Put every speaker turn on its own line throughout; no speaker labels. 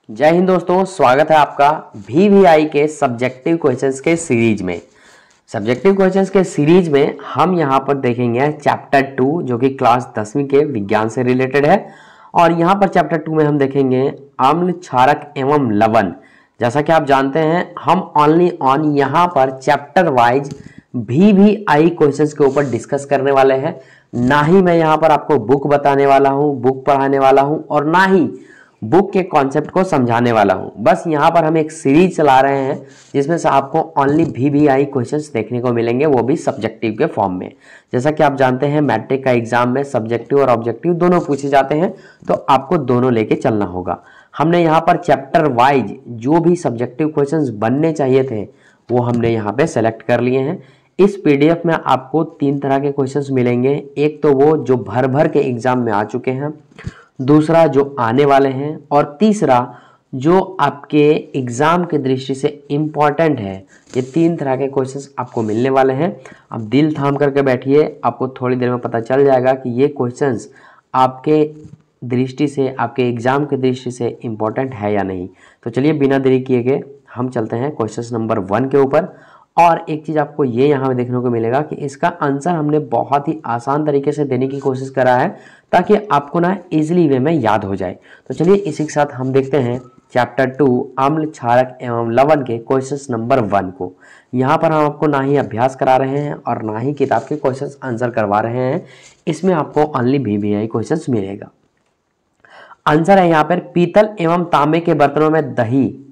जय हिंद दोस्तों, स्वागत है आपका VVI के सब्जेक्टिव क्वेश्चंस के सीरीज में। सब्जेक्टिव क्वेश्चंस के सीरीज में हम यहाँ पर देखेंगे चैप्टर 2 जो कि क्लास 10वीं के विज्ञान से रिलेटेड है। और यहाँ पर चैप्टर 2 में हम देखेंगे अम्ल, क्षारक एवं लवण। जैसा कि आप जानते हैं हम ओनली ऑन यहाँ पर चैप्टर वाइज VVI क्वेश्चंस के ऊपर डिस्कस करने वाले हैं। ना ही मैं यहाँ पर आपको बुक बताने वाला हूँ, बुक पढ़ाने वाला हूँ और ना ही बुक के कॉन्सेप्ट को समझाने वाला हूं। बस यहाँ पर हम एक सीरीज चला रहे हैं जिसमें से आपको ओनली VVI क्वेश्चंस देखने को मिलेंगे, वो भी सब्जेक्टिव के फॉर्म में। जैसा कि आप जानते हैं मैट्रिक का एग्जाम में सब्जेक्टिव और ऑब्जेक्टिव दोनों पूछे जाते हैं, तो आपको दोनों लेके चलना होगा। हमने यहाँ पर चैप्टर वाइज जो भी सब्जेक्टिव क्वेश्चंस बनने चाहिए थे वो हमने यहाँ पे सेलेक्ट कर लिए हैं। इस PDF में आपको 3 तरह के क्वेश्चंस मिलेंगे। एक तो वो जो भर भर के एग्जाम में आ चुके हैं, दूसरा जो आने वाले हैं, और तीसरा जो आपके एग्जाम की दृष्टि से इम्पॉर्टेंट है। ये 3 तरह के क्वेश्चंस आपको मिलने वाले हैं। अब दिल थाम करके बैठिए, आपको थोड़ी देर में पता चल जाएगा कि ये क्वेश्चंस आपके दृष्टि से, आपके एग्जाम की दृष्टि से इम्पॉर्टेंट है या नहीं। तो चलिए बिना देरी किए गए हम चलते हैं क्वेश्चन नंबर 1 के ऊपर। और एक चीज़ आपको ये यहाँ देखने को मिलेगा कि इसका आंसर हमने बहुत ही आसान तरीके से देने की कोशिश करा है ताकि आपको ना इजीली वे में याद हो जाए। तो चलिए इसी के साथ हम देखते हैं चैप्टर 2 अम्ल, क्षारक एवं लवण के क्वेश्चन नंबर 1 को। यहाँ पर हम आपको ना ही अभ्यास करा रहे हैं और ना ही किताब के क्वेश्चन आंसर करवा रहे हैं। इसमें आपको ओनली VVI क्वेश्चन मिलेगा। आंसर है यहाँ पर पीतल एवं तांबे के बर्तनों में दही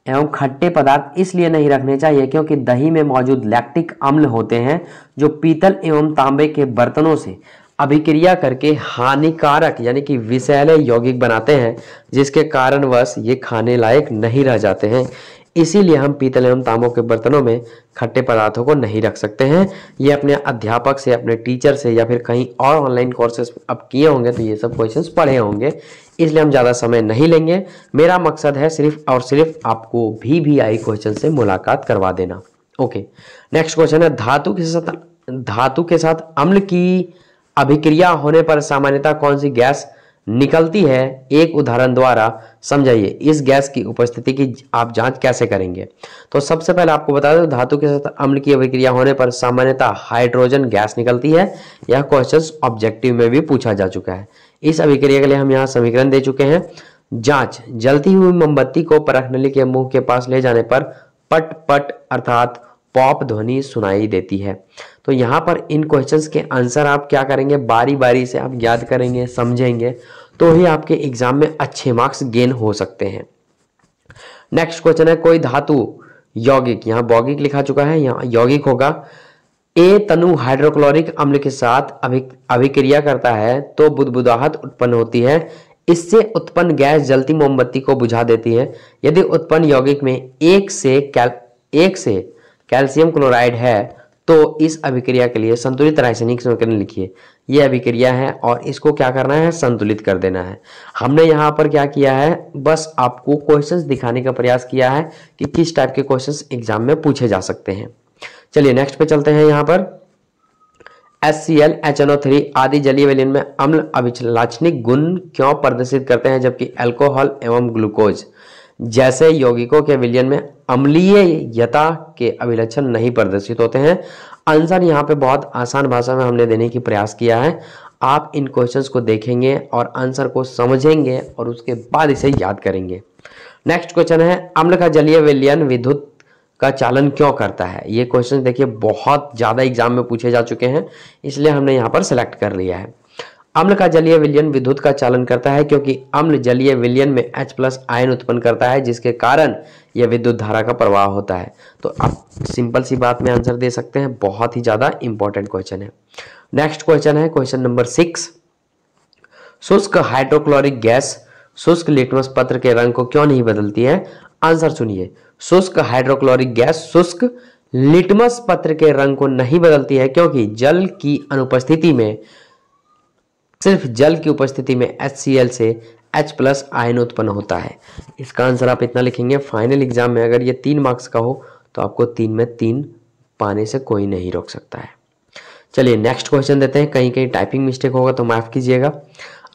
एवं खट्टे पदार्थ इसलिए नहीं रखने चाहिए क्योंकि दही में मौजूद लैक्टिक अम्ल होते हैं जो पीतल एवं तांबे के बर्तनों से अभिक्रिया करके हानिकारक यानी कि विषैले यौगिक बनाते हैं, जिसके कारणवश ये खाने लायक नहीं रह जाते हैं। इसीलिए हम पीतल एवं तांबों के बर्तनों में खट्टे पदार्थों को नहीं रख सकते हैं। ये अपने अध्यापक से, अपने टीचर से या फिर कहीं और ऑनलाइन कोर्सेज अब किए होंगे तो ये सब क्वेश्चंस पढ़े होंगे, इसलिए हम ज़्यादा समय नहीं लेंगे। मेरा मकसद है सिर्फ और सिर्फ आपको VVI क्वेश्चन से मुलाकात करवा देना। ओके, नेक्स्ट क्वेश्चन है धातु के साथ अम्ल की अभिक्रिया होने पर सामान्यतः कौन सी गैस निकलती है? एक उदाहरण द्वारा समझाइए। इस गैस की उपस्थिति की आप जांच कैसे करेंगे? तो सबसे पहले आपको बता दें धातु के साथ अम्ल की अभिक्रिया होने पर सामान्यतः हाइड्रोजन गैस निकलती है। यह क्वेश्चन ऑब्जेक्टिव में भी पूछा जा चुका है। इस अभिक्रिया के लिए हम यहाँ समीकरण दे चुके हैं। जांच, जलती हुई मोमबत्ती को परख नली के मुंह के पास ले जाने पर पट पट अर्थात पॉप ध्वनि सुनाई देती है। तो यहाँ पर इन क्वेश्चंस के आंसर आप क्या करेंगे, बारी बारी से आप याद करेंगे, समझेंगे, तो ही आपके एग्जाम में अच्छे मार्क्स गेन हो सकते हैं। नेक्स्ट क्वेश्चन है कोई धातु यौगिक, यहाँ यौगिक लिखा चुका है, यहाँ यौगिक होगा, ए तनु हाइड्रोक्लोरिक अम्ल के साथ अभिक्रिया करता है तो बुदबुदाहट उत्पन्न होती है। इससे उत्पन्न गैस जलती मोमबत्ती को बुझा देती है। यदि उत्पन्न यौगिक में एक से कैल्शियम क्लोराइड है तो इस अभिक्रिया के लिए संतुलित रासायनिक समीकरण लिखिए। यह अभिक्रिया है और इसको क्या करना है, संतुलित कर देना है। हमने यहाँ पर क्या किया है, बस आपको क्वेश्चंस दिखाने का प्रयास किया है कि किस टाइप के क्वेश्चंस एग्जाम में पूछे जा सकते हैं। चलिए नेक्स्ट पे चलते हैं। यहाँ पर HCl, HNO3 आदि जलीय विलयन में अम्ल अभिलाक्षणिक गुण क्यों प्रदर्शित करते हैं जबकि अल्कोहल एवं ग्लूकोज जैसे यौगिकों के विलयन में अम्लीयता के अभिलक्षण नहीं प्रदर्शित होते हैं? आंसर यहाँ पे बहुत आसान भाषा में हमने देने की प्रयास किया है। आप इन क्वेश्चंस को देखेंगे और आंसर को समझेंगे और उसके बाद इसे याद करेंगे। नेक्स्ट क्वेश्चन है अम्ल का जलीय विलयन विद्युत का चालन क्यों करता है? ये क्वेश्चन देखिए बहुत ज़्यादा एग्जाम में पूछे जा चुके हैं, इसलिए हमने यहाँ पर सिलेक्ट कर लिया है। अम्ल का जलीय विलयन विद्युत का चालन करता है क्योंकि अम्ल जलीय विलयन में H+ आयन उत्पन्न करता है, जिसके कारण यह विद्युत धारा का प्रवाह होता है। तो आप सिंपल सी बात में आंसर दे सकते हैं, बहुत ही ज़्यादा इंपॉर्टेंट क्वेश्चन है। नेक्स्ट क्वेश्चन है क्वेश्चन नंबर 6, शुष्क हाइड्रोक्लोरिक गैस शुष्क लिटमस पत्र के रंग को क्यों नहीं बदलती है? आंसर सुनिए, शुष्क हाइड्रोक्लोरिक गैस शुष्क लिटमस पत्र के रंग को नहीं बदलती है क्योंकि जल की अनुपस्थिति में, सिर्फ जल की उपस्थिति में HCl से H+ आयन उत्पन्न होता है। इसका आंसर आप इतना लिखेंगे, फाइनल एग्जाम में अगर ये 3 मार्क्स का हो तो आपको 3 में 3 पाने से कोई नहीं रोक सकता है। चलिए नेक्स्ट क्वेश्चन देते हैं, कहीं कहीं टाइपिंग मिस्टेक होगा तो माफ कीजिएगा।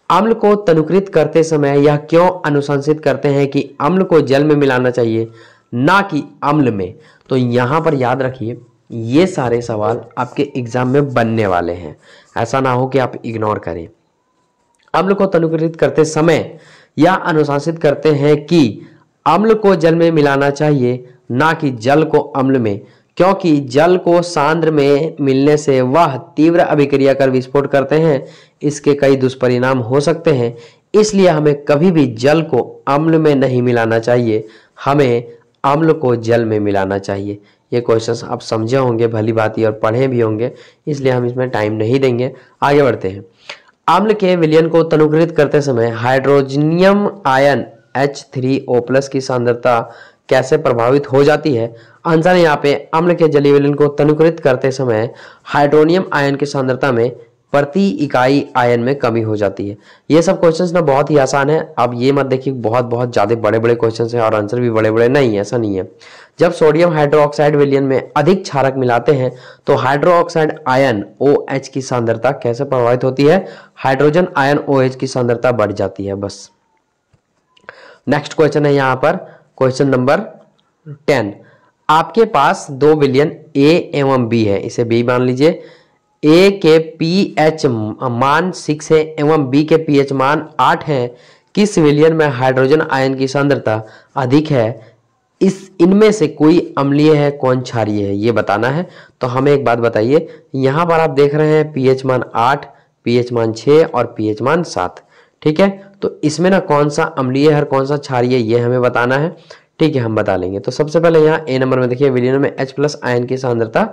अम्ल को तनुकृत करते समय यह क्यों अनुशंसित करते हैं कि अम्ल को जल में मिलाना चाहिए, ना कि अम्ल में? तो यहाँ पर याद रखिए, ये सारे सवाल आपके एग्जाम में बनने वाले हैं, ऐसा ना हो कि आप इग्नोर करें। अम्ल को तनुकृत करते समय या अनुशंसित करते हैं कि अम्ल को जल में मिलाना चाहिए, ना कि जल को अम्ल में, क्योंकि जल को सांद्र में मिलने से वह तीव्र अभिक्रिया कर विस्फोट करते हैं। इसके कई दुष्परिणाम हो सकते हैं, इसलिए हमें कभी भी जल को अम्ल में नहीं मिलाना चाहिए, हमें अम्ल को जल में मिलाना चाहिए। ये क्वेश्चंस आप समझे होंगे भली भांति और पढ़े भी होंगे, इसलिए हम इसमें टाइम नहीं देंगे। आगे बढ़ते हैं। अम्ल के विलयन को तनुकृत करते समय हाइड्रोजनियम आयन H3O+ की सांद्रता कैसे प्रभावित हो जाती है? आंसर यहाँ पे, अम्ल के जलीय विलयन को तनुकृत करते समय हाइड्रोनियम आयन की सांद्रता में प्रति इकाई आयन में कमी हो जाती है। ये सब क्वेश्चंस ना बहुत ही आसान है। अब ये मत देखिए बहुत ज़्यादा बड़े क्वेश्चंस हैं और आंसर भी बड़े नहीं है, ऐसा नहीं है। जब सोडियम हाइड्रोक्साइड विलयन में अधिक क्षारक मिलाते हैं तो हाइड्रोक्साइड आयन OH की सांद्रता कैसे प्रभावित होती है? हाइड्रोजन आयन OH की सांद्रता बढ़ जाती है। बस नेक्स्ट क्वेश्चन है यहाँ पर, क्वेश्चन नंबर 10। आपके पास दो विलयन A एवं B है, इसे B मान लीजिए। A के pH मान 6 है एवं B के pH मान 8 है। किस विलयन में हाइड्रोजन आयन की सांद्रता अधिक है? इनमें से कोई अम्लीय है, कौन क्षारीय है, ये बताना है। तो हमें एक बात बताइए, यहाँ पर आप देख रहे हैं pH मान 8, pH मान 6 और pH मान 7, ठीक है। तो इसमें ना कौन सा अम्लीय है और कौन सा क्षारीय, ये हमें बताना है, ठीक है, हम बता लेंगे। तो सबसे पहले यहाँ A नंबर में देखिए, विलयन में H+ आयन की सांद्रता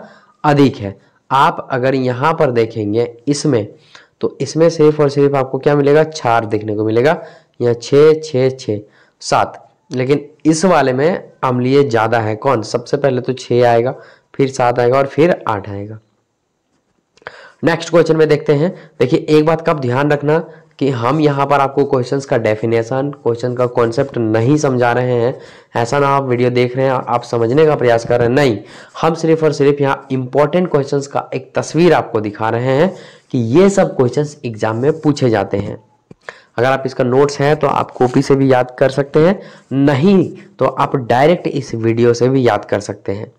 अधिक है। आप अगर यहाँ पर देखेंगे इसमें, तो इसमें सिर्फ और सिर्फ आपको क्या मिलेगा? क्षार देखने को मिलेगा। यहाँ 6 6 6 7, लेकिन इस वाले में अम्लीय ज्यादा है। कौन? सबसे पहले तो 6 आएगा, फिर 7 आएगा और फिर 8 आएगा। नेक्स्ट क्वेश्चन में देखते हैं। देखिए एक बात का आप ध्यान रखना कि हम यहाँ पर आपको क्वेश्चंस का डेफिनेशन, क्वेश्चन का कॉन्सेप्ट नहीं समझा रहे हैं। ऐसा ना आप वीडियो देख रहे हैं और आप समझने का प्रयास कर रहे हैं, नहीं, हम सिर्फ और सिर्फ यहाँ इंपॉर्टेंट क्वेश्चंस का एक तस्वीर आपको दिखा रहे हैं कि ये सब क्वेश्चंस एग्जाम में पूछे जाते हैं। अगर आप इसका नोट्स है तो आप कॉपी से भी याद कर सकते हैं, नहीं तो आप डायरेक्ट इस वीडियो से भी याद कर सकते हैं।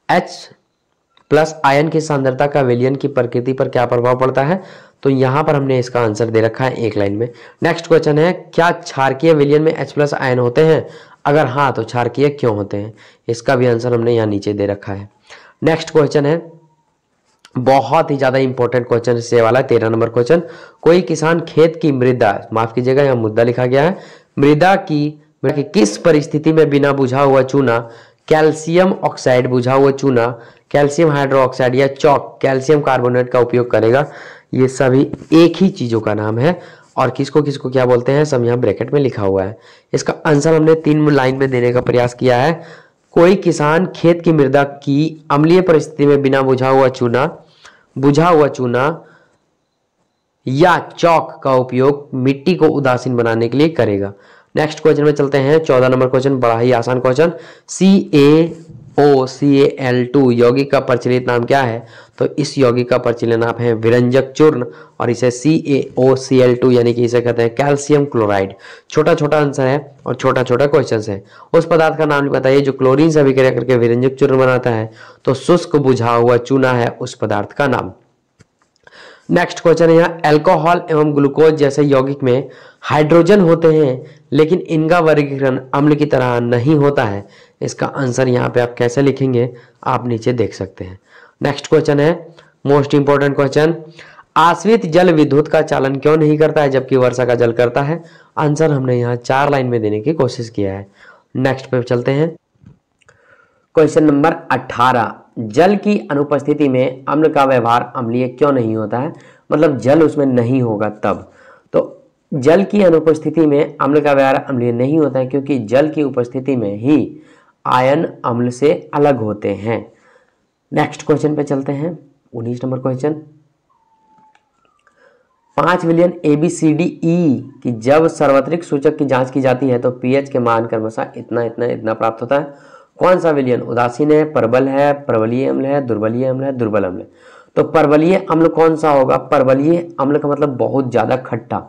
H+ आयन की सांद्रता का विलयन की प्रकृति पर क्या प्रभाव पड़ता है? तो यहाँ पर हमने इसका आंसर दे रखा है एक लाइन में। नेक्स्ट क्वेश्चन है, क्या क्षारकीय विलयन में H+ आयन होते हैं? अगर हाँ तो क्षारकीय क्यों होते हैं? इसका भी आंसर हमने यहाँ नीचे दे रखा है। नेक्स्ट क्वेश्चन है, बहुत ही ज्यादा इंपॉर्टेंट क्वेश्चन से वाला 13 नंबर क्वेश्चन। कोई किसान खेत की मृदा, माफ कीजिएगा यहाँ मुद्दा लिखा गया है, मृदा की किस परिस्थिति में बिना बुझा हुआ चूना, कैल्शियम ऑक्साइड बुझा हुआ चूना, कैल्शियम हाइड्रोक्साइड या चौक कैल्शियम कार्बोनेट का उपयोग करेगा? ये सभी एक ही चीजों का नाम है और किसको किसको क्या बोलते हैं सब यहाँ ब्रैकेट में लिखा हुआ है। इसका आंसर हमने 3 लाइन में देने का प्रयास किया है। कोई किसान खेत की मृदा की अम्लीय परिस्थिति में बिना बुझा हुआ चूना या चौक का उपयोग मिट्टी को उदासीन बनाने के लिए करेगा। नेक्स्ट क्वेश्चन में चलते हैं। 14 नंबर क्वेश्चन, बड़ा ही आसान क्वेश्चन। CaOCl2 यौगिक का प्रचलित नाम क्या है? तो इस यौगिक का प्रचलित नाम है विरंजक चूर्ण और इसे CaOCl2 यानी कि इसे कहते हैं कैल्शियम क्लोराइड। छोटा छोटा आंसर है और छोटा छोटा क्वेश्चन है। उस पदार्थ का नाम बताइए जो क्लोरीन से अभिक्रिया करके विरंजक चूर्ण बनाता है। तो शुष्क बुझा हुआ चूना है उस पदार्थ का नाम। नेक्स्ट क्वेश्चन है, यहाँ अल्कोहल एवं ग्लूकोज जैसे यौगिक में हाइड्रोजन होते हैं लेकिन इनका वर्गीकरण अम्ल की तरह नहीं होता है। इसका आंसर यहाँ पे आप कैसे लिखेंगे आप नीचे देख सकते हैं। नेक्स्ट क्वेश्चन है, मोस्ट इंपॉर्टेंट क्वेश्चन, आश्रित जल विद्युत का चालन क्यों नहीं करता है जबकि वर्षा का जल करता है? आंसर हमने यहाँ 4 लाइन में देने की कोशिश किया है। नेक्स्ट पे चलते हैं। क्वेश्चन नंबर 18, जल की अनुपस्थिति में अम्ल का व्यवहार अम्लीय क्यों नहीं होता है? मतलब जल उसमें नहीं होगा तब। तो जल की अनुपस्थिति में अम्ल का व्यवहार अम्लीय नहीं होता है क्योंकि जल की उपस्थिति में ही आयन अम्ल से अलग होते हैं। नेक्स्ट क्वेश्चन पे चलते हैं। 19 नंबर क्वेश्चन, 5 विलयन ABCDE की जब सार्वत्रिक सूचक की जांच की जाती है तो pH के मान क्रमशः इतना इतना इतना प्राप्त होता है। कौन सा विलयन उदासीन है, प्रबल है, प्रबलीय अम्ल है, दुर्बलीय अम्ल है, दुर्बल अम्ल है? तो प्रबलीय अम्ल कौन सा होगा? प्रबलीय अम्ल का मतलब बहुत ज्यादा खट्टा,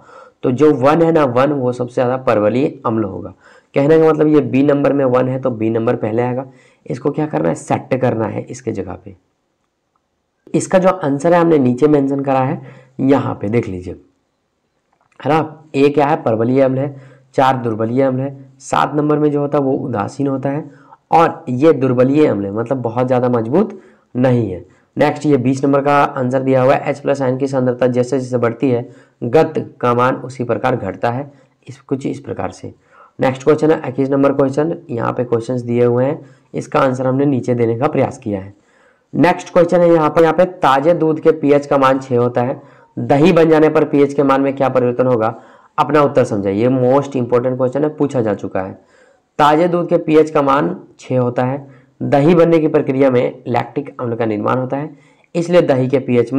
तो जो 1 है ना 1 वो सबसे ज़्यादा परवलीय अम्ल होगा। कहने का मतलब ये बी नंबर में 1 है तो बी नंबर पहले आएगा। इसको क्या करना है, सेट करना है इसके जगह पे। इसका जो आंसर है हमने नीचे मेंशन करा है, यहाँ पे देख लीजिए, है ना। ए क्या है, परवलीय अम्ल है, 4 दुर्बलीय अम्ल है, 7 नंबर में जो होता है वो उदासीन होता है, और ये दुर्बलीय अम्ल है, मतलब बहुत ज़्यादा मजबूत नहीं है। नेक्स्ट ये 20 नंबर का आंसर दिया हुआ है, H+ आयन की सांद्रता जैसे जैसे बढ़ती है गत का मान उसी प्रकार घटता है, कुछ इस प्रकार से। नेक्स्ट क्वेश्चन है 21 नंबर क्वेश्चन, यहाँ पे क्वेश्चंस दिए हुए हैं, इसका आंसर हमने नीचे देने का प्रयास किया है। नेक्स्ट क्वेश्चन है यहाँ पे ताजे दूध के पीएच का मान 6 होता है, दही बन जाने पर पीएच के मान में क्या परिवर्तन होगा, अपना उत्तर समझाइए। ये मोस्ट इंपोर्टेंट क्वेश्चन है, पूछा जा चुका है। ताजे दूध के पीएच का मान 6 होता है, दही बनने की प्रक्रिया में लैक्टिक अम्ल का निर्माण होता है, इसलिए दही के पीएच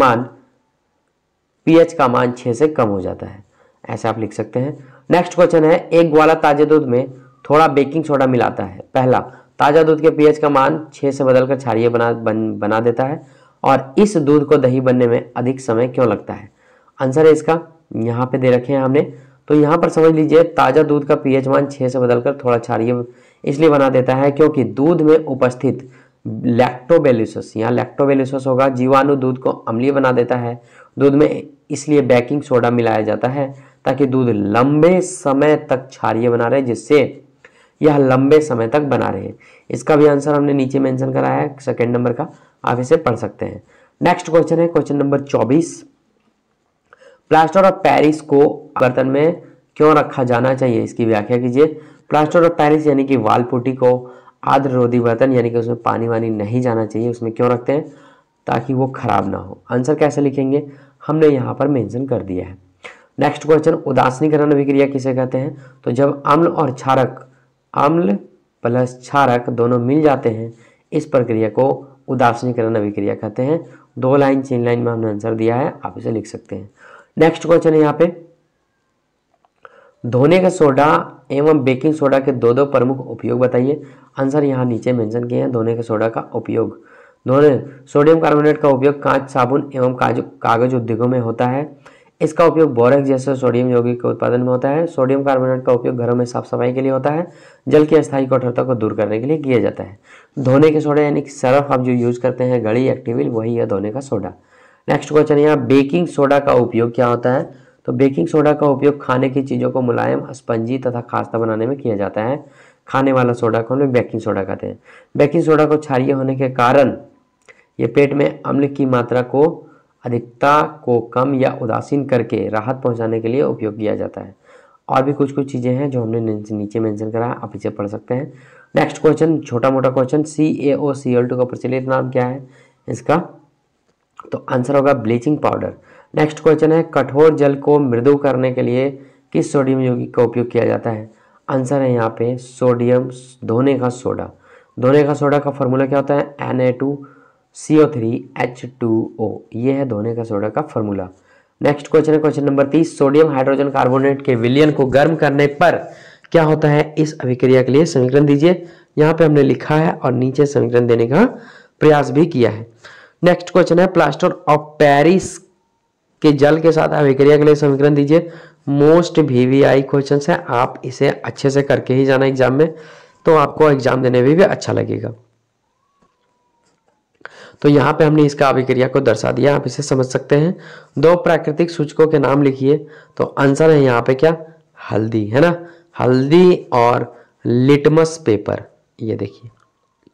का मान 6 से कम हो जाता है, ऐसे आप लिख सकते हैं। नेक्स्ट क्वेश्चन है, एक ग्वाला ताजे दूध में थोड़ा बेकिंग सोडा मिलाता है। पहला, ताजा दूध के पीएच का मान 6 से बदलकर क्षारीय बना देता है, और इस दूध को दही बनने में अधिक समय क्यों लगता है। आंसर है इसका यहाँ पे दे रखे हैं हमने, तो यहाँ पर समझ लीजिए ताजा दूध का पीएच मान 6 से बदलकर थोड़ा क्षारीय इसलिए बना देता है क्योंकि दूध में उपस्थित लैक्टोबैलिसस, यहाँ लैक्टोबैलिसस होगा, जीवाणु दूध को अम्लीय बना देता है। दूध में इसलिए बेकिंग सोडा मिलाया जाता है ताकि दूध लंबे समय तक क्षारीय बना रहे, जिससे यह लंबे समय तक बना रहे। इसका भी आंसर हमने नीचे मेंशन करा है, सेकंड नंबर का, आप इसे पढ़ सकते हैं। नेक्स्ट क्वेश्चन है question number 24, plaster of Paris को बर्तन में क्यों रखा जाना चाहिए, इसकी व्याख्या कीजिए। प्लास्टर ऑफ पेरिस यानी कि वाल पुट्टी को आर्द्ररोधी बर्तन यानी कि उसमें पानी वानी नहीं जाना चाहिए, उसमें क्यों रखते हैं, ताकि वो खराब ना हो। आंसर कैसे लिखेंगे, हमने यहाँ पर मेंशन कर दिया है। नेक्स्ट क्वेश्चन, उदासीनीकरण अभिक्रिया किसे कहते हैं, तो जब अम्ल और क्षारक, अम्ल प्लस क्षारक दोनों मिल जाते हैं, इस प्रक्रिया को उदासीनीकरण अभिक्रिया कहते हैं। 2 लाइन 3 लाइन में हमने आंसर दिया है, आप इसे लिख सकते हैं। नेक्स्ट क्वेश्चन है यहाँ पे, धोने का सोडा एवं बेकिंग सोडा के दो प्रमुख उपयोग बताइए। आंसर यहाँ नीचे मेंशन किए हैं। धोने के सोडा का उपयोग, सोडियम कार्बोनेट का उपयोग कांच, साबुन एवं कागज उद्योगों में होता है। इसका उपयोग बोरेक्स जैसे सोडियम यौगिक के उत्पादन में होता है। सोडियम कार्बोनेट का उपयोग घरों में साफ सफाई के लिए होता है। जल की अस्थायी कठोरता को दूर करने के लिए किया जाता है। धोने के सोडा यानी कि सर्फ आप जो यूज करते हैं, गड़ी, एक्टिविल, वही है धोने का सोडा। नेक्स्ट क्वेश्चन, यहाँ बेकिंग सोडा का उपयोग क्या होता है, तो बेकिंग सोडा का उपयोग खाने की चीज़ों को मुलायम, स्पंजी तथा खास्ता बनाने में किया जाता है। खाने वाला सोडा को हम लोग बेकिंग सोडा कहते हैं। बेकिंग सोडा को क्षारीय होने के कारण ये पेट में अम्ल की मात्रा को, अधिकता को कम या उदासीन करके राहत पहुंचाने के लिए उपयोग किया जाता है। और भी कुछ कुछ चीज़ें हैं जो हमने नीचे मेंशन करा है, आप इसे पढ़ सकते हैं। नेक्स्ट क्वेश्चन, छोटा मोटा क्वेश्चन, CaOCl2 का प्रचलित नाम क्या है इसका, तो आंसर होगा ब्लीचिंग पाउडर। नेक्स्ट क्वेश्चन है, कठोर जल को मृदु करने के लिए किस सोडियम यौगिक का उपयोग किया जाता है। आंसर है यहाँ पे सोडियम, धोने का सोडा। धोने का सोडा का फॉर्मूला क्या होता है, Na2CO3H2O, ये है धोने का सोडा का फॉर्मूला। नेक्स्ट क्वेश्चन है question number 30, sodium hydrogen carbonate के विलयन को गर्म करने पर क्या होता है, इस अभिक्रिया के लिए समीकरण दीजिए। यहाँ पे हमने लिखा है और नीचे समीकरण देने का प्रयास भी किया है। नेक्स्ट क्वेश्चन है, प्लास्टर ऑफ पेरिस के जल के साथ अभिक्रिया के लिए समीकरण दीजिए। मोस्ट VVI क्वेश्चन है, आप इसे अच्छे से करके ही जाना एग्जाम में, तो आपको एग्जाम देने में भी अच्छा लगेगा। तो यहाँ पे हमने इसका अभिक्रिया को दर्शा दिया, आप इसे समझ सकते हैं। 2 प्राकृतिक सूचकों के नाम लिखिए, तो आंसर है यहाँ पे क्या, हल्दी, है ना, हल्दी और लिटमस पेपर, ये देखिए।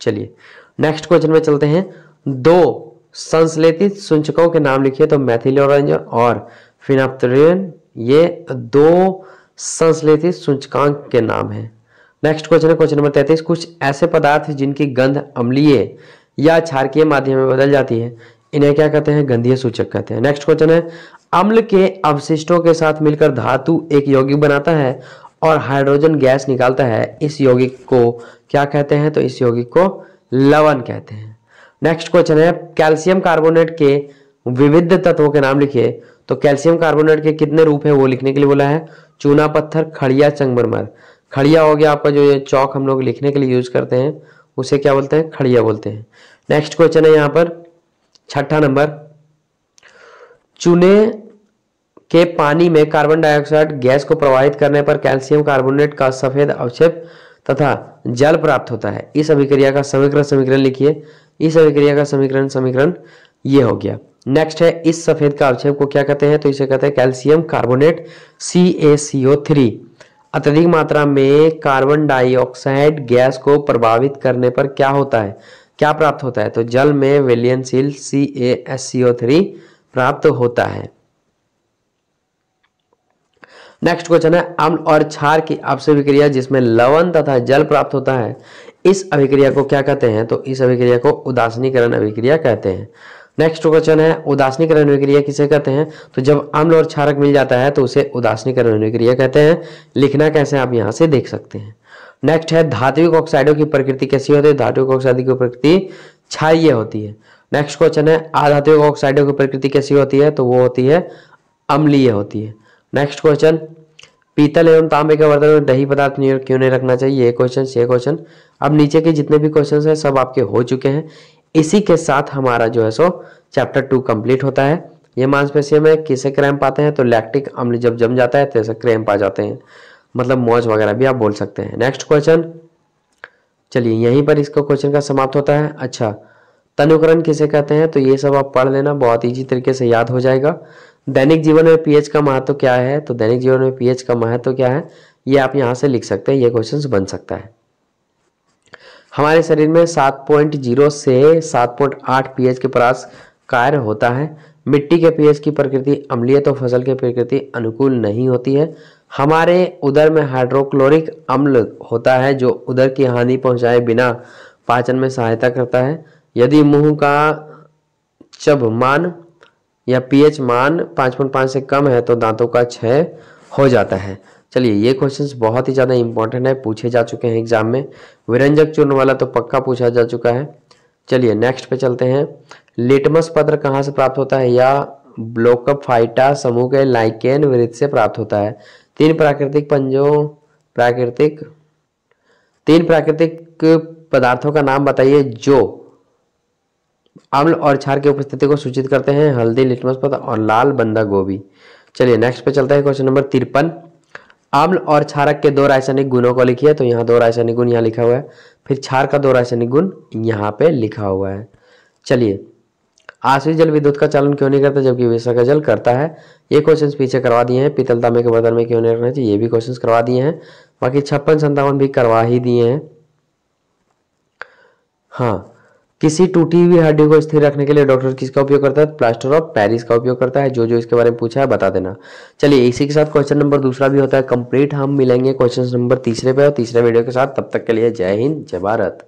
चलिए नेक्स्ट क्वेश्चन में चलते हैं। 2 संश्लेषित सूचकों के नाम लिखिए, तो मैथिल ऑरेंज और फिनाप्थेरिन, ये 2 संश्लेषित सूचकांक के नाम हैं। नेक्स्ट क्वेश्चन है क्वेश्चन नंबर 33, कुछ ऐसे पदार्थ जिनकी गंध अम्लीय या क्षारकीय माध्यम में बदल जाती है, इन्हें क्या कहते हैं, गंधीय सूचक कहते हैं। नेक्स्ट क्वेश्चन है, अम्ल के अवशिष्टों के साथ मिलकर धातु एक यौगिक बनाता है और हाइड्रोजन गैस निकालता है, इस यौगिक को क्या कहते हैं, तो इस यौगिक को लवण कहते हैं। नेक्स्ट क्वेश्चन है, कैल्शियम कार्बोनेट के विविध तत्वों के नाम लिखिए, तो कैल्शियम कार्बोनेट के कितने रूप है वो लिखने के लिए बोला है। चूना पत्थर, खड़िया, संगमरमर। खड़िया हो गया आपका जो ये चौक हम लोग लिखने के लिए यूज करते हैं, उसे क्या बोलते हैं, खड़िया बोलते हैं। नेक्स्ट क्वेश्चन है यहाँ पर 6ठा नंबर, चूने के पानी में कार्बन डाइऑक्साइड गैस को प्रवाहित करने पर कैल्शियम कार्बोनेट का सफेद अवक्षेप तथा जल प्राप्त होता है। इस अभिक्रिया का समीकरण लिखिए। इस अभिक्रिया का समीकरण ये हो गया। नेक्स्ट है, इस सफेद का अवक्षेप को क्या कहते हैं? तो इसे कहते हैं कैल्शियम कार्बोनेट CaCO3। अत्यधिक मात्रा में कार्बन डाइऑक्साइड गैस को प्रभावित करने पर क्या होता है, क्या प्राप्त होता है? तो जल में विलयनशील CaSCO3 प्राप्त होता है। नेक्स्ट क्वेश्चन है, अम्ल और क्षार की आपसी अभिक्रिया जिसमें लवण तथा जल प्राप्त होता है, इस अभिक्रिया को क्या कहते हैं? तो इस अभिक्रिया को उदासीनीकरण अभिक्रिया कहते हैं। नेक्स्ट क्वेश्चन है, उदासीनीकरण अभिक्रिया किसे कहते हैं? तो जब अम्ल और क्षारक मिल जाता है तो उसे उदासीनीकरण अभिक्रिया कहते हैं। लिखना कैसे आप यहाँ से देख सकते हैं। नेक्स्ट है, धात्विक ऑक्साइडों की प्रकृति कैसी होती है? धात्विक ऑक्साइड की प्रकृति क्षारीय होती है। नेक्स्ट क्वेश्चन है, अधात्विक ऑक्साइडों की प्रकृति कैसी होती है? तो वो होती है अम्लीय होती है। नेक्स्ट क्वेश्चन, पीतल एवं तांबे के बर्तन में दही पदार्थ क्यों नहीं रखना चाहिए? ये क्वेश्चन। अब नीचे के जितने भी क्वेश्चन हैं सब आपके हो चुके हैं। इसी के साथ हमारा जो है सो चैप्टर 2 कंप्लीट होता है। ये मांसपेशियों में किसे क्रैम्प आते हैं? तो लैक्टिक अम्ल जब जम जाता है तो ऐसे क्रैम्प आ जाते हैं, मतलब मौज वगैरह भी आप बोल सकते हैं। नेक्स्ट क्वेश्चन, चलिए यहीं पर इसका क्वेश्चन का समाप्त होता है। अच्छा, तनुकरण किसे कहते हैं? तो ये सब आप पढ़ लेना, बहुत ईजी तरीके से याद हो जाएगा। दैनिक जीवन में पीएच का महत्व क्या है? तो दैनिक जीवन में पीएच का महत्व क्या है, ये आप यहाँ से लिख सकते हैं। ये क्वेश्चन बन सकता है। हमारे शरीर में 7.0 से 7.8 पीएच के पास कार्य होता है। मिट्टी के पीएच की प्रकृति अम्लीय तो फसल की प्रकृति अनुकूल नहीं होती है। हमारे उदर में हाइड्रोक्लोरिक अम्ल होता है जो उदर की हानि पहुंचाए बिना पाचन में सहायता करता है। यदि मुंह का चब मान या पीएच मान 5.5 से कम है तो दांतों का क्षय हो जाता है। चलिए, ये क्वेश्चंस बहुत ही ज़्यादा इंपॉर्टेंट है, पूछे जा चुके हैं एग्जाम में। विरंजक चूर्ण वाला तो पक्का पूछा जा चुका है। चलिए नेक्स्ट पे चलते हैं। लिटमस पत्र कहाँ से प्राप्त होता है? या ब्लोकफाइटा समूह के लाइकेन वृत्त से प्राप्त होता है। तीन प्राकृतिक पदार्थों का नाम बताइए जो अम्ल और क्षार की उपस्थिति को सूचित करते हैं। हल्दी, लिटमस पत्र और लाल बंदा गोभी। चलिए नेक्स्ट पे चलता है। क्वेश्चन नंबर 53, अम्ल और क्षारक के 2 रासायनिक गुणों को लिखिए। तो यहाँ 2 रासायनिक गुण यहाँ लिखा हुआ है, फिर क्षार का 2 रासायनिक गुण यहाँ पे लिखा हुआ है। चलिए, आश्रित जल विद्युत का चालन क्यों नहीं करता जबकि विषय का जल करता है? ये क्वेश्चन पीछे करवा दिए हैं। पीतल तांबे के बर्तन में क्यों नहीं रखना चाहिए? ये भी क्वेश्चन करवा दिए हैं। बाकी 56-57 भी करवा ही दिए हैं। हाँ, किसी टूटी हुई हड्डी को स्थिर रखने के लिए डॉक्टर किसका उपयोग करता है? प्लास्टर ऑफ पेरिस का उपयोग करता है। जो इसके बारे में पूछा है बता देना। चलिए, इसी के साथ क्वेश्चन नंबर 2 भी होता है कंप्लीट। हम मिलेंगे क्वेश्चन नंबर 3 पे और तीसरे वीडियो के साथ। तब तक के लिए जय हिंद, जय भारत।